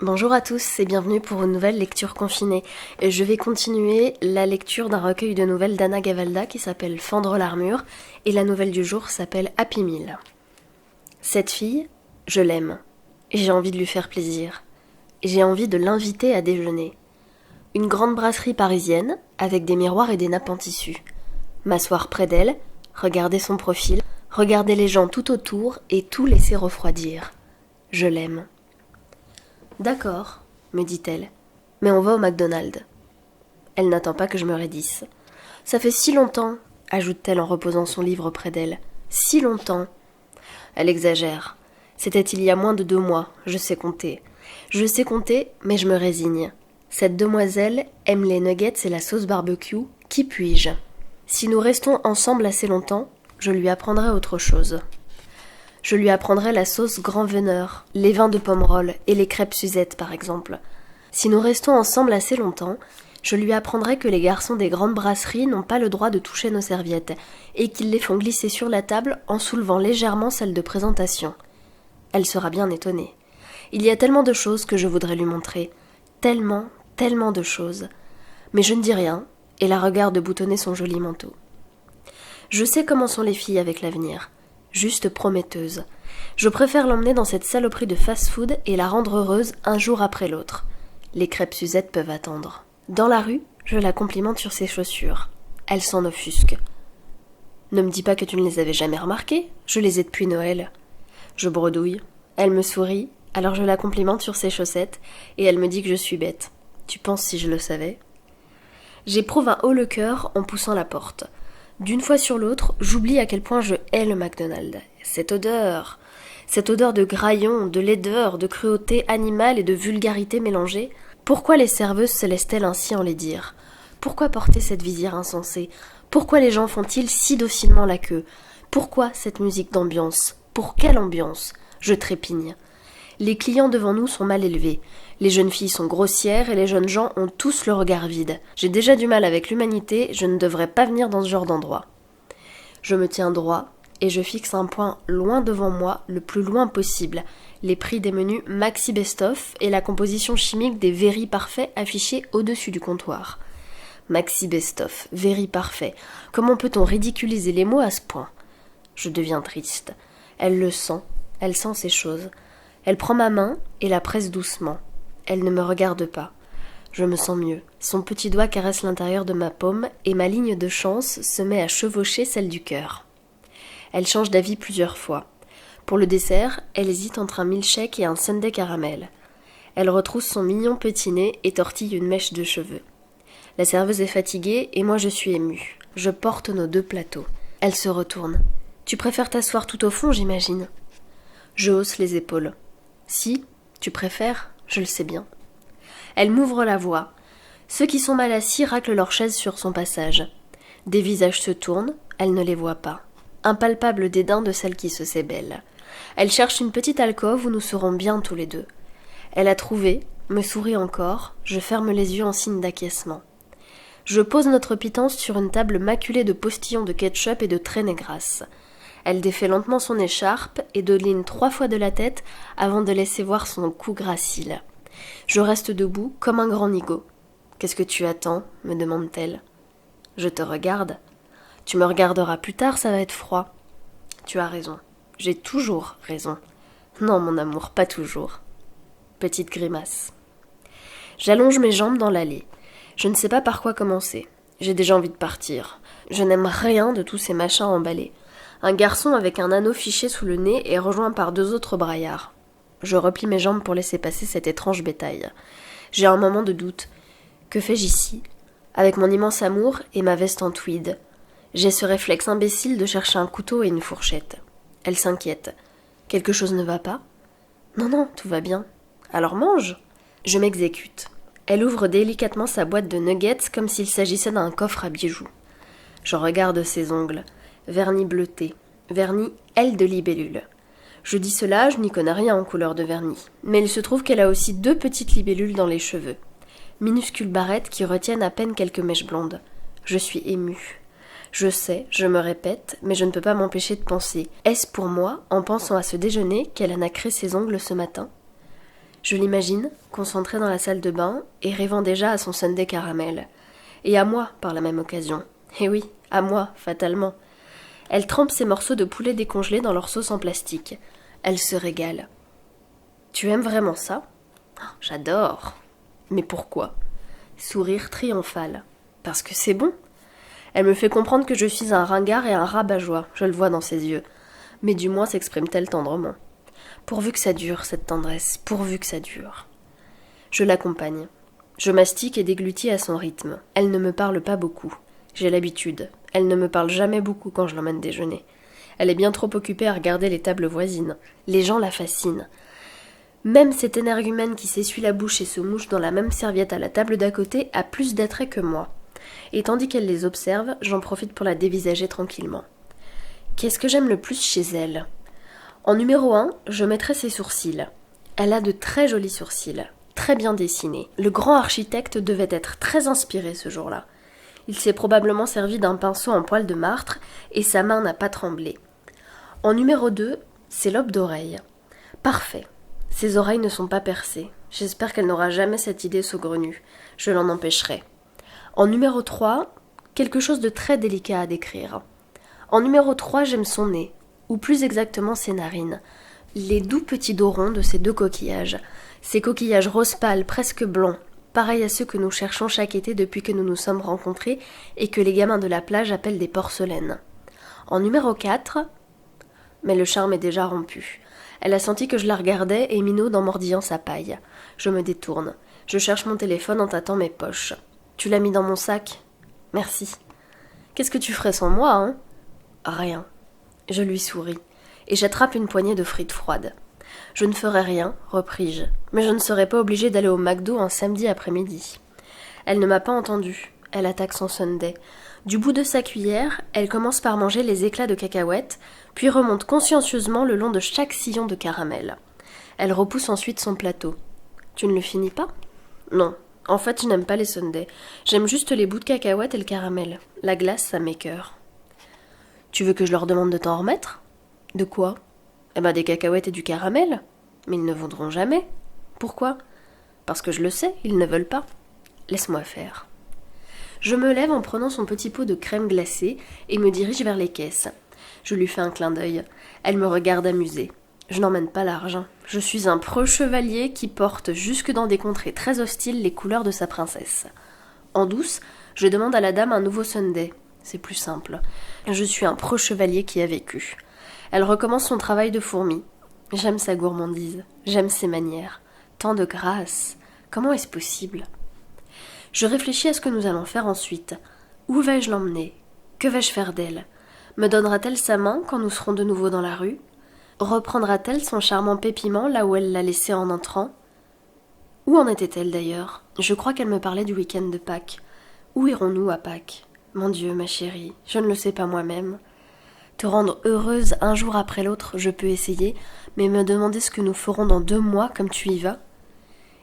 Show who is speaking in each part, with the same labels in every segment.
Speaker 1: Bonjour à tous et bienvenue pour une nouvelle lecture confinée. Je vais continuer la lecture d'un recueil de nouvelles d'Anna Gavalda qui s'appelle Fendre l'armure et la nouvelle du jour s'appelle Happy Meal. Cette fille, je l'aime et j'ai envie de lui faire plaisir. J'ai envie de l'inviter à déjeuner. Une grande brasserie parisienne avec des miroirs et des nappes en tissu. M'asseoir près d'elle, regarder son profil, regarder les gens tout autour et tout laisser refroidir. Je l'aime. D'accord, me dit-elle, mais on va au McDonald's. Elle n'attend pas que je me raidisse. Ça fait si longtemps, ajoute-t-elle en reposant son livre près d'elle. Si longtemps. Elle exagère. C'était il y a moins de 2 mois, je sais compter. Je sais compter, mais je me résigne. Cette demoiselle aime les nuggets et la sauce barbecue, qui puis-je ? Si nous restons ensemble assez longtemps, je lui apprendrai autre chose. Je lui apprendrai la sauce grand veneur, les vins de Pomerol et les crêpes Suzette par exemple. Si nous restons ensemble assez longtemps, je lui apprendrai que les garçons des grandes brasseries n'ont pas le droit de toucher nos serviettes et qu'ils les font glisser sur la table en soulevant légèrement celle de présentation. Elle sera bien étonnée. Il y a tellement de choses que je voudrais lui montrer. Tellement, tellement de choses. Mais je ne dis rien et la regarde boutonner son joli manteau. Je sais comment sont les filles avec l'avenir. Juste prometteuse. Je préfère l'emmener dans cette saloperie de fast-food et la rendre heureuse un jour après l'autre. Les crêpes Suzette peuvent attendre. Dans la rue, je la complimente sur ses chaussures. Elle s'en offusque. Ne me dis pas que tu ne les avais jamais remarquées, je les ai depuis Noël. Je bredouille. Elle me sourit, alors je la complimente sur ses chaussettes et elle me dit que je suis bête. Tu penses si je le savais ? J'éprouve un haut le cœur en poussant la porte. D'une fois sur l'autre, j'oublie à quel point je hais le McDonald's. Cette odeur de graillon, de laideur, de cruauté animale et de vulgarité mélangée. Pourquoi les serveuses se laissent-elles ainsi en les dire ? Pourquoi porter cette visière insensée ? Pourquoi les gens font-ils si docilement la queue ? Pourquoi cette musique d'ambiance ? Pour quelle ambiance ? Je trépigne. Les clients devant nous sont mal élevés. Les jeunes filles sont grossières et les jeunes gens ont tous le regard vide. J'ai déjà du mal avec l'humanité, je ne devrais pas venir dans ce genre d'endroit. Je me tiens droit et je fixe un point loin devant moi, le plus loin possible. Les prix des menus Maxi Best-of et la composition chimique des Very Parfait affichés au-dessus du comptoir. Maxi Best-of, Very Parfait. Comment peut-on ridiculiser les mots à ce point ? Je deviens triste. Elle le sent, elle sent ces choses. Elle prend ma main et la presse doucement. Elle ne me regarde pas. Je me sens mieux. Son petit doigt caresse l'intérieur de ma paume et ma ligne de chance se met à chevaucher celle du cœur. Elle change d'avis plusieurs fois. Pour le dessert, elle hésite entre un milkshake et un sundae caramel. Elle retrousse son mignon petit nez et tortille une mèche de cheveux. La serveuse est fatiguée et moi je suis émue. Je porte nos 2 plateaux. Elle se retourne. Tu préfères t'asseoir tout au fond, j'imagine ? Je hausse les épaules. Si, tu préfères, je le sais bien. Elle m'ouvre la voie. Ceux qui sont mal assis raclent leurs chaises sur son passage. Des visages se tournent, elle ne les voit pas. Impalpable dédain de celle qui se sait belle. Elle cherche une petite alcôve où nous serons bien tous les deux. Elle a trouvé, me sourit encore, je ferme les yeux en signe d'acquiescement. Je pose notre pitance sur une table maculée de postillons de ketchup et de traînées grasses. Elle défait lentement son écharpe et dodeline 3 fois de la tête avant de laisser voir son cou gracile. Je reste debout comme un grand nigaud. « Qu'est-ce que tu attends ?» me demande-t-elle. Je te regarde. Tu me regarderas plus tard, ça va être froid. Tu as raison. J'ai toujours raison. Non, mon amour, pas toujours. Petite grimace. J'allonge mes jambes dans l'allée. Je ne sais pas par quoi commencer. J'ai déjà envie de partir. Je n'aime rien de tous ces machins emballés. Un garçon avec un anneau fiché sous le nez est rejoint par 2 autres braillards. Je replie mes jambes pour laisser passer cet étrange bétail. J'ai un moment de doute. Que fais-je ici ? Avec mon immense amour et ma veste en tweed. J'ai ce réflexe imbécile de chercher un couteau et une fourchette. Elle s'inquiète. Quelque chose ne va pas ? Non, tout va bien. Alors mange ! Je m'exécute. Elle ouvre délicatement sa boîte de nuggets comme s'il s'agissait d'un coffre à bijoux. Je regarde ses ongles. Vernis bleuté, vernis aile de libellule. Je dis cela, je n'y connais rien en couleur de vernis, mais il se trouve qu'elle a aussi 2 petites libellules dans les cheveux, minuscules barrettes qui retiennent à peine quelques mèches blondes. Je suis émue. Je sais, je me répète, mais je ne peux pas m'empêcher de penser. Est-ce pour moi, en pensant à ce déjeuner, qu'elle a nacré ses ongles ce matin ? Je l'imagine, concentrée dans la salle de bain et rêvant déjà à son sundae caramel. Et à moi, par la même occasion. Eh oui, à moi, fatalement. Elle trempe ses morceaux de poulet décongelés dans leur sauce en plastique. Elle se régale. Tu aimes vraiment ça ? J'adore. Mais pourquoi ? Sourire triomphal. Parce que c'est bon. Elle me fait comprendre que je suis un ringard et un rabat-joie, je le vois dans ses yeux. Mais du moins s'exprime-t-elle tendrement. Pourvu que ça dure, cette tendresse, pourvu que ça dure. Je l'accompagne. Je mastique et déglutis à son rythme. Elle ne me parle pas beaucoup. J'ai l'habitude. Elle ne me parle jamais beaucoup quand je l'emmène déjeuner. Elle est bien trop occupée à regarder les tables voisines. Les gens la fascinent. Même cet énergumène qui s'essuie la bouche et se mouche dans la même serviette à la table d'à côté a plus d'attrait que moi. Et tandis qu'elle les observe, j'en profite pour la dévisager tranquillement. Qu'est-ce que j'aime le plus chez elle ? En numéro 1, je mettrai ses sourcils. Elle a de très jolis sourcils, très bien dessinés. Le grand architecte devait être très inspiré ce jour-là. Il s'est probablement servi d'un pinceau en poil de martre et sa main n'a pas tremblé. En numéro 2, ses lobes d'oreilles. Parfait. Ses oreilles ne sont pas percées. J'espère qu'elle n'aura jamais cette idée saugrenue. Je l'en empêcherai. En numéro 3, quelque chose de très délicat à décrire. En numéro 3, j'aime son nez, ou plus exactement ses narines. Les doux petits dos ronds de ces deux coquillages. Ces coquillages rose pâle, presque blonds, pareils à ceux que nous cherchons chaque été depuis que nous nous sommes rencontrés et que les gamins de la plage appellent des porcelaines. En numéro 4, mais le charme est déjà rompu. Elle a senti que je la regardais et minaude en mordillant sa paille. Je me détourne. Je cherche mon téléphone en tâtant mes poches. Tu l'as mis dans mon sac ? Merci. Qu'est-ce que tu ferais sans moi, hein ? Rien. Je lui souris, et j'attrape une poignée de frites froides. Je ne ferai rien, repris-je, mais je ne serai pas obligée d'aller au McDo un samedi après-midi. Elle ne m'a pas entendue. Elle attaque son sundae. Du bout de sa cuillère, elle commence par manger les éclats de cacahuètes, puis remonte consciencieusement le long de chaque sillon de caramel. Elle repousse ensuite son plateau. Tu ne le finis pas ? Non. En fait, je n'aime pas les sundaes. J'aime juste les bouts de cacahuètes et le caramel. La glace, ça m'écœure. Tu veux que je leur demande de t'en remettre ? De quoi ? Eh ben des cacahuètes et du caramel. Mais ils ne voudront jamais. Pourquoi ? Parce que je le sais, ils ne veulent pas. Laisse-moi faire. Je me lève en prenant son petit pot de crème glacée et me dirige vers les caisses. Je lui fais un clin d'œil. Elle me regarde amusée. Je n'emmène pas l'argent. Je suis un preux chevalier qui porte jusque dans des contrées très hostiles les couleurs de sa princesse. En douce, je demande à la dame un nouveau sundae. C'est plus simple. Je suis un preux chevalier qui a vécu. Elle recommence son travail de fourmi. J'aime sa gourmandise. J'aime ses manières. Tant de grâce. Comment est-ce possible ? Je réfléchis à ce que nous allons faire ensuite. Où vais-je l'emmener ? Que vais-je faire d'elle ? Me donnera-t-elle sa main quand nous serons de nouveau dans la rue ? Reprendra-t-elle son charmant pépiment là où elle l'a laissé en entrant ? Où en était-elle d'ailleurs ? Je crois qu'elle me parlait du week-end de Pâques. Où irons-nous à Pâques ? Mon Dieu, ma chérie, je ne le sais pas moi-même. Te rendre heureuse un jour après l'autre, je peux essayer, mais me demander ce que nous ferons dans 2 mois comme tu y vas ?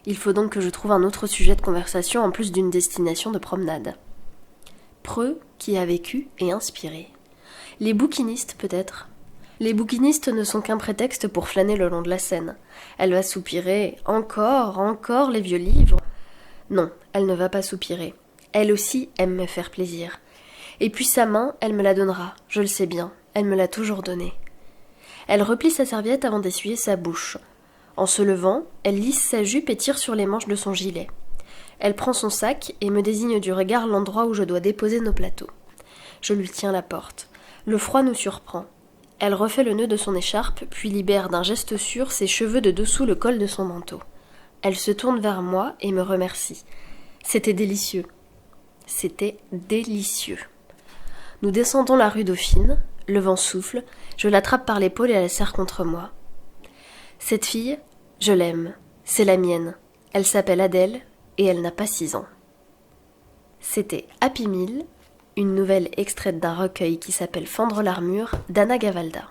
Speaker 1: Il faut donc que je trouve un autre sujet de conversation en plus d'une destination de promenade. Preux qui a vécu et inspiré. Les bouquinistes peut-être. Les bouquinistes ne sont qu'un prétexte pour flâner le long de la Seine. Elle va soupirer. Encore les vieux livres. Non, elle ne va pas soupirer. Elle aussi aime me faire plaisir. Et puis sa main, elle me la donnera, je le sais bien, elle me l'a toujours donnée. Elle replie sa serviette avant d'essuyer sa bouche. En se levant, elle lisse sa jupe et tire sur les manches de son gilet. Elle prend son sac et me désigne du regard l'endroit où je dois déposer nos plateaux. Je lui tiens la porte. Le froid nous surprend. Elle refait le nœud de son écharpe, puis libère d'un geste sûr ses cheveux de dessous le col de son manteau. Elle se tourne vers moi et me remercie. C'était délicieux. C'était délicieux. Nous descendons la rue Dauphine, le vent souffle, je l'attrape par l'épaule et elle serre contre moi. Cette fille, je l'aime, c'est la mienne. Elle s'appelle Adèle et elle n'a pas 6 ans. C'était Happy Meal, une nouvelle extraite d'un recueil qui s'appelle Fendre l'armure d'Anna Gavalda.